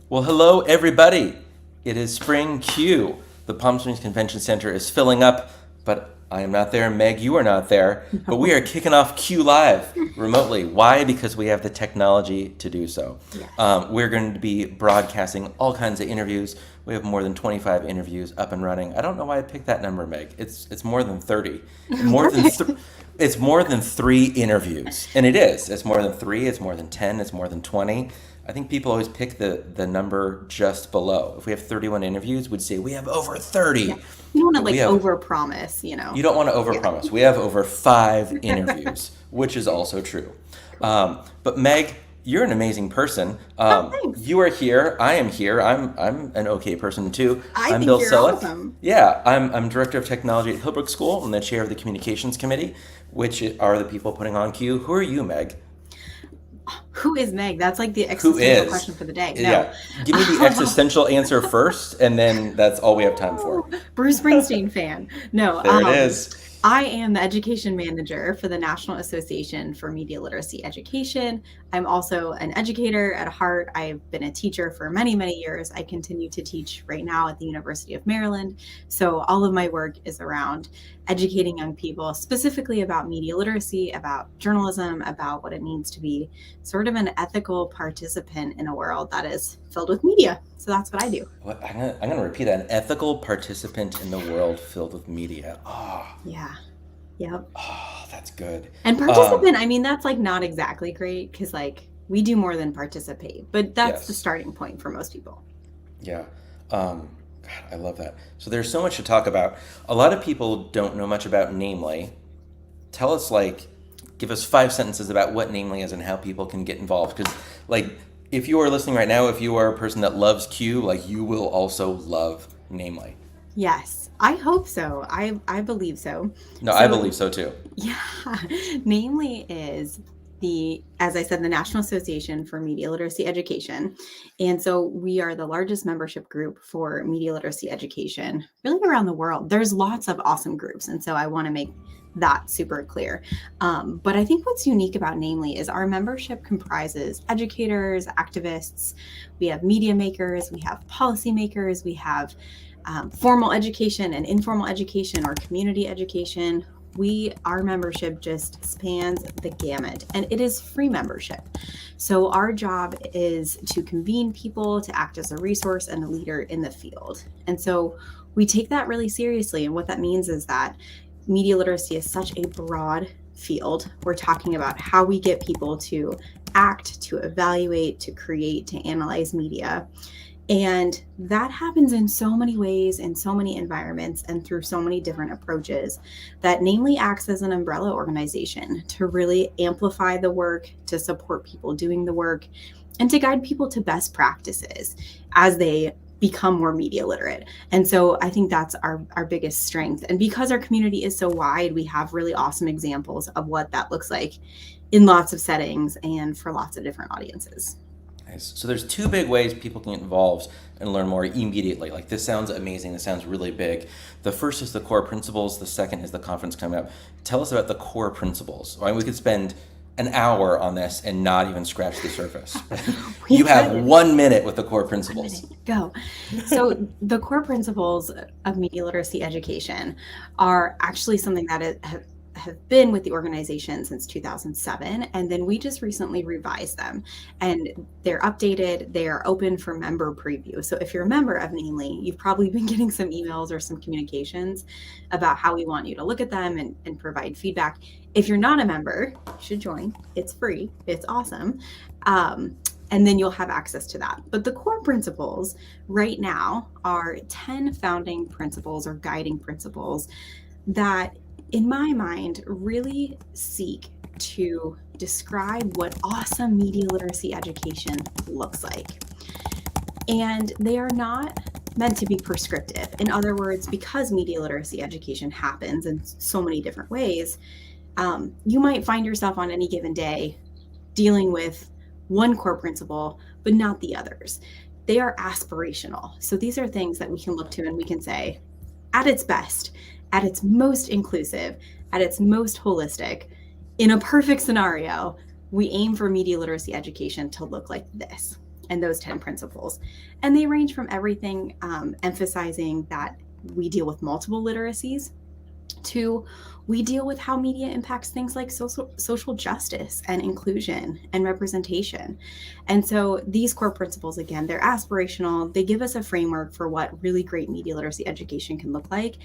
Well, hello, everybody. It is Spring Q. The Palm Springs Convention Center is filling up, but I am not there. Meg, you are not there. But we are kicking off Q Live remotely. Why? Because we have the technology to do so. Yes. We're going to be broadcasting all kinds of interviews. We have more than 25 interviews up and running. I don't know why I picked that number, Meg. It's more than 30. More than it's more than 3 interviews. And it is. It's more than 3, it's more than 10, it's more than 20. I think people always pick the number just below. If we have 31 interviews, we'd say we have over 30. Yeah. You don't want to But we have overpromise, you don't want to overpromise. We have over 5 interviews, which is also true. But Meg, you're an amazing person. Thanks. You are here. I am here. I'm an okay person too. I I'm think Bill you're Selleck. awesome. Yeah, I'm director of technology at Hillbrook School and the chair of the communications committee, which are the people putting on Q. Who are you, Meg? Who is Meg? That's like the Who existential is? question for the day. No. Yeah. Give me the existential answer first, and then that's all we have time for. Bruce Springsteen fan. No. There it is. I am the education manager for the National Association for Media Literacy Education. I'm also an educator at heart. I've been a teacher for many, many years. I continue to teach right now at the University of Maryland. So all of my work is around educating young people, specifically about media literacy, about journalism, about what it means to be sort of an ethical participant in a world that is filled with media. So that's what I do. What, I'm gonna repeat that. An ethical participant in the world filled with media. Yeah. Yep. That's good. And participant, I mean, that's like not exactly great because like we do more than participate, but that's the Yes. starting point for most people. Yeah. God, I love that. So there's so much to talk about. A lot of people don't know much about Namely. Tell us, give us 5 sentences about what Namely is and how people can get involved. Because, if you are listening right now, if you are a person that loves Q, you will also love Namely. Yes, I hope so. I believe so. No, I believe so too. Yeah, Namely is as I said, the National Association for Media Literacy Education. And so we are the largest membership group for media literacy education really around the world. There's lots of awesome groups. And so I want to make that super clear. But I think what's unique about Namely is our membership comprises educators, activists, we have media makers, we have policymakers, we have formal education and informal education or community education. Our membership just spans the gamut and it is free membership. So our job is to convene people, to act as a resource and a leader in the field. And so we take that really seriously. And what that means is that media literacy is such a broad field. We're talking about how we get people to act, to evaluate, to create, to analyze media. And that happens in so many ways, in so many environments, and through so many different approaches that Namely acts as an umbrella organization to really amplify the work, to support people doing the work, and to guide people to best practices as they become more media literate. And so I think that's our biggest strength. And because our community is so wide, we have really awesome examples of what that looks like in lots of settings and for lots of different audiences. Nice. So there's 2 big ways people can get involved and learn more immediately. This sounds amazing. This sounds really big. The first is the core principles. The second is the conference coming up. Tell us about the core principles. I mean, we could spend an hour on this and not even scratch the surface. You have 1 minute with the core principles. Go. So the core principles of media literacy education are actually something that have been with the organization since 2007. And then we just recently revised them and they're updated. They are open for member preview. So if you're a member of Namely, you've probably been getting some emails or some communications about how we want you to look at them and provide feedback. If you're not a member, you should join. It's free. It's awesome. And then you'll have access to that. But the core principles right now are 10 founding principles or guiding principles that in my mind, really seek to describe what awesome media literacy education looks like. And they are not meant to be prescriptive. In other words, because media literacy education happens in so many different ways, you might find yourself on any given day dealing with one core principle, but not the others. They are aspirational. So these are things that we can look to and we can say, at its best, at its most inclusive, at its most holistic, in a perfect scenario, we aim for media literacy education to look like this. and those 10 principles. And they range from everything emphasizing that we deal with multiple literacies to we deal with how media impacts things like social justice and inclusion and representation. And so these core principles, again, they're aspirational. They give us a framework for what really great media literacy education can look like.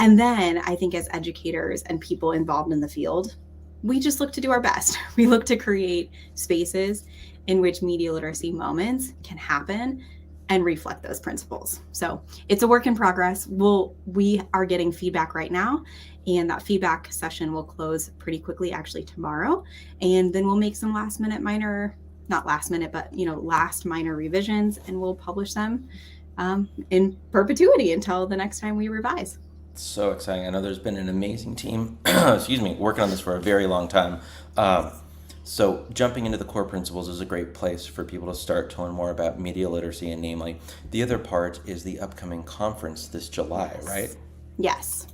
And then I think as educators and people involved in the field, we just look to do our best. We look to create spaces in which media literacy moments can happen and reflect those principles. So it's a work in progress. We are getting feedback right now, and that feedback session will close pretty quickly, actually tomorrow. And then we'll make some last minor revisions, and we'll publish them in perpetuity until the next time we revise. So exciting. I know there's been an amazing team, working on this for a very long time. So jumping into the core principles is a great place for people to start to learn more about media literacy, and namely, the other part is the upcoming conference this July, right? Yes.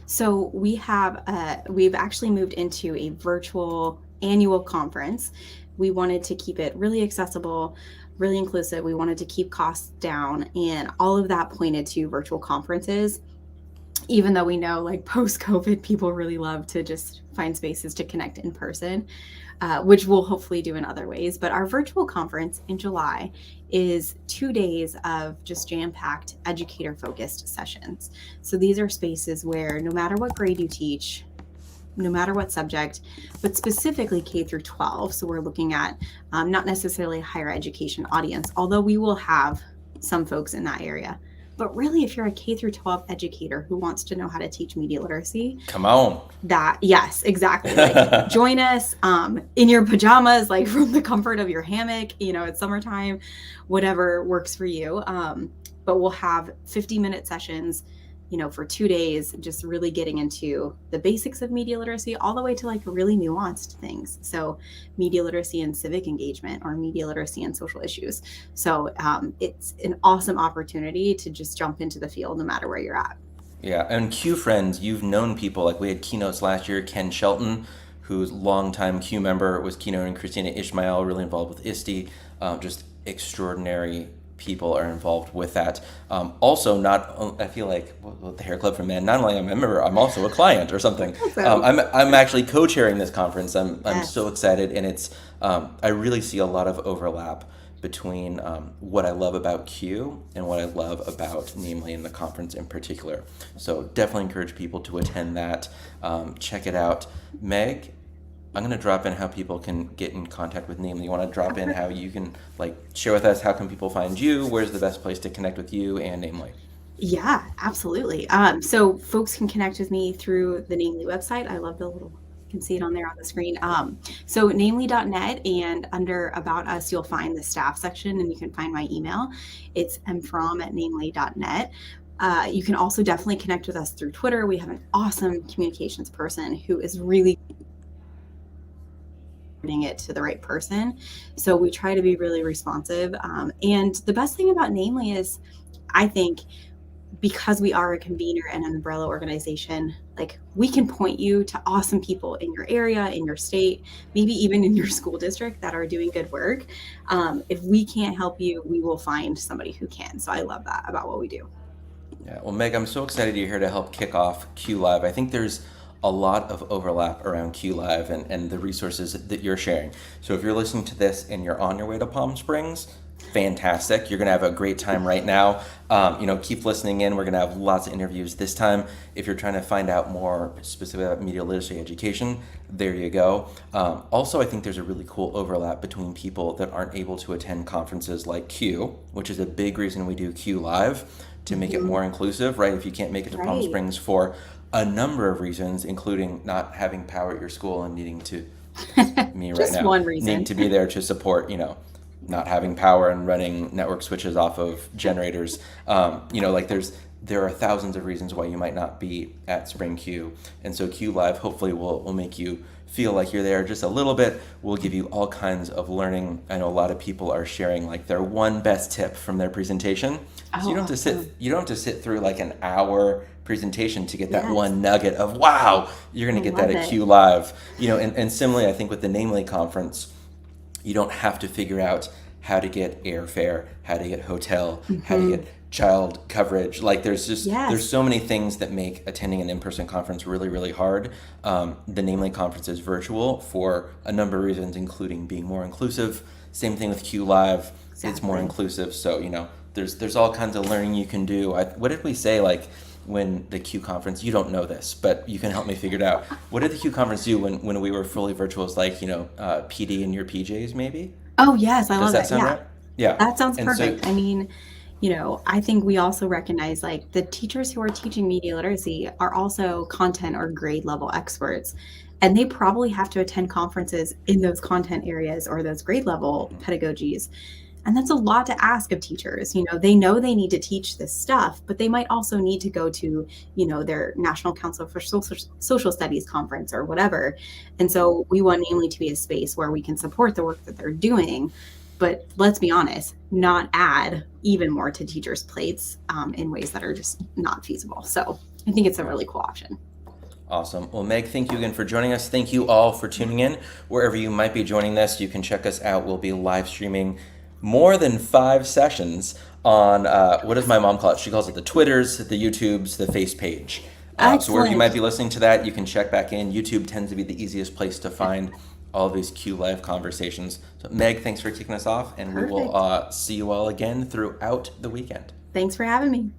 So we've actually moved into a virtual annual conference. We wanted to keep it really accessible, really inclusive. We wanted to keep costs down, and all of that pointed to virtual conferences. Even though we know, like, post-COVID, people really love to just find spaces to connect in person, which we'll hopefully do in other ways. But our virtual conference in July is 2 days of just jam-packed educator-focused sessions. So these are spaces where no matter what grade you teach, no matter what subject, but specifically K through 12. So we're looking at not necessarily a higher education audience, although we will have some folks in that area. But really, if you're a K through 12 educator who wants to know how to teach media literacy, come on. Yes, exactly. Like, join us in your pajamas, like from the comfort of your hammock. It's summertime, whatever works for you. But we'll have 50-minute sessions, for 2 days, just really getting into the basics of media literacy all the way to like really nuanced things. So media literacy and civic engagement, or media literacy and social issues. So it's an awesome opportunity to just jump into the field no matter where you're at. Yeah, and Q friends, you've known people, like we had keynotes last year, Ken Shelton, who's longtime Q member, was keynoting Christina Ishmael, really involved with ISTE, just extraordinary people are involved with that. Also, I feel like with the Hair Club for Men, not only am I a member, I'm also a client or something. I'm actually co-chairing this conference. I'm so excited, and it's I really see a lot of overlap between what I love about Q and what I love about namely in the conference in particular. So definitely encourage people to attend that. Check it out. Meg, I'm going to drop in how people can get in contact with Namely. You want to drop in how you can share with us how can people find you? Where's the best place to connect with you and Namely? Yeah, absolutely. So folks can connect with me through the Namely website. I love the little, you can see it on there on the screen. So namely.net, and under About Us, you'll find the staff section, and you can find my email. It's mfromm@namely.net. You can also definitely connect with us through Twitter. We have an awesome communications person who is really it to the right person. So we try to be really responsive. And the best thing about Namely is, I think, because we are a convener and an umbrella organization, like, we can point you to awesome people in your area, in your state, maybe even in your school district that are doing good work. If we can't help you, we will find somebody who can. So I love that about what we do. Yeah, well, Meg, I'm so excited you're here to help kick off Q Live. I think there's a lot of overlap around Q Live and the resources that you're sharing. So if you're listening to this and you're on your way to Palm Springs, fantastic. You're going to have a great time right now. Keep listening in. We're going to have lots of interviews this time. If you're trying to find out more specifically about media literacy education, there you go. Also, I think there's a really cool overlap between people that aren't able to attend conferences like Q, which is a big reason we do Q Live, to make it more inclusive, right? If you can't make it to Palm Springs for a number of reasons, including not having power at your school and needing to, me right Just now, one reason. need to be there to support, not having power and running network switches off of generators. There are thousands of reasons why you might not be at Spring Q. And so Q Live hopefully will make you feel like you're there just a little bit. We'll give you all kinds of learning. I know a lot of people are sharing their one best tip from their presentation. So you don't have to sit through an hour presentation to get that one nugget of, wow, you're going to get that at Q Live. And similarly, I think with the Namely conference, you don't have to figure out how to get airfare, how to get hotel, how to Mhm. get child coverage. Like there's Yes. so many things that make attending an in-person conference really, really hard. The Namely conference is virtual for a number of reasons, including being more inclusive. Same thing with Q Live. It's more Exactly. inclusive. So, there's all kinds of learning you can do. What did we say, like, when the Q conference, you don't know this, but you can help me figure it out. What did the Q conference do when we were fully virtual? It's like, PD in your PJs, maybe? Oh, yes, I Does love that it. sound Yeah. right? Yeah. That sounds And so, perfect. I mean, I think we also recognize like the teachers who are teaching media literacy are also content or grade level experts. And they probably have to attend conferences in those content areas or those grade level pedagogies. And that's a lot to ask of teachers. They know they need to teach this stuff, but they might also need to go to, their National Council for Social Studies conference or whatever. And so we want Namely to be a space where we can support the work that they're doing, but let's be honest, not add even more to teachers' plates in ways that are just not feasible. So I think it's a right. really cool option. Awesome. Well, Meg, thank you again for joining us. Thank you all for tuning in. Wherever you might be joining this, you can check us out. We'll be live streaming more than 5 sessions on, what does my mom call it? She calls it the Twitters, the YouTubes, the Face page. So wherever you Excellent. might be listening to that, you can check back in. YouTube tends to be the easiest place to find all of these Q Live conversations. So Meg, thanks for kicking us off, and we will Perfect. see you all again throughout the weekend. Thanks for having me.